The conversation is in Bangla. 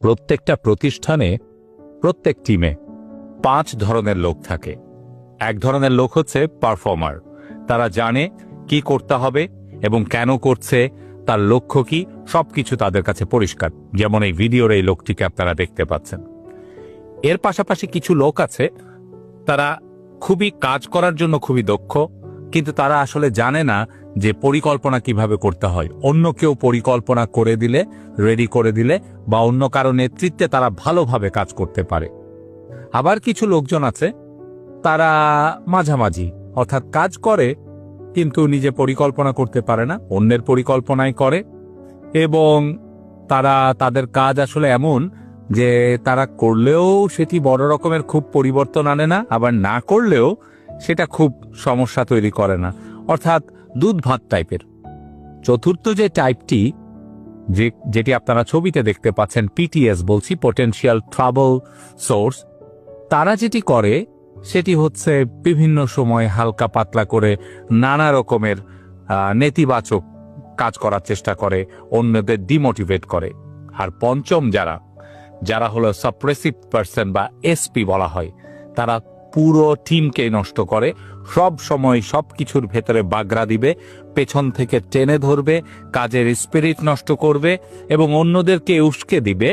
প্রত্যেকটা প্রতিষ্ঠানে প্রত্যেক টিমে 5 ধরনের লোক থাকে। এক ধরনের লোক হচ্ছে পারফর্মার। তারা জানে কি করতে হবে এবং কেন করছে, তার লক্ষ্য কি, সবকিছু তাদের কাছে পরিষ্কার। যেমন এই ভিডিওর এই লোকটিকে আপনারা দেখতে পাচ্ছেন। এর পাশাপাশি কিছু লোক আছে, তারা খুবই কাজ করার জন্য খুবই দক্ষ, কিন্তু তারা আসলে জানে না যে পরিকল্পনা কিভাবে করতে হয়। অন্য কেউ পরিকল্পনা করে দিলে, রেডি করে দিলে বা অন্য কারো নেতৃত্বে তারা ভালোভাবে কাজ করতে পারে। আবার কিছু লোকজন আছে, তারা মাঝামাঝি, অর্থাৎ কাজ করে কিন্তু নিজে পরিকল্পনা করতে পারে না, অন্যের পরিকল্পনাই করে, এবং তারা তাদের কাজ আসলে এমন যে তারা করলেও সেটি বড় রকমের খুব পরিবর্তন আনে না, আবার না করলেও সেটা খুব সমস্যা তৈরি করে না, অর্থাৎ দুধ ভাত টাইপের। চতুর্থ যে টাইপটি, যেটি আপনারা ছবিতে দেখতে পাচ্ছেন, পিটিএস বলছি, পটেনশিয়াল ট্রাবল সোর্স, তারা যেটি করে সেটি হচ্ছে বিভিন্ন সময় হালকা পাতলা করে নানা রকমের নেতিবাচক কাজ করার চেষ্টা করে, অন্যদের ডিমোটিভেট করে। আর পঞ্চম যারা হলো সাপ্রেসিভ পার্সন বা এসপি বলা হয়, তারা পুরো টিমকে নষ্ট করে, সব সময় সব কিছুর ভেতরে বাগড়া দিবে, পেছন থেকে টেনে ধরবে, কাজের স্পিরিট নষ্ট করবে এবং অন্যদেরকে উস্কে দিবে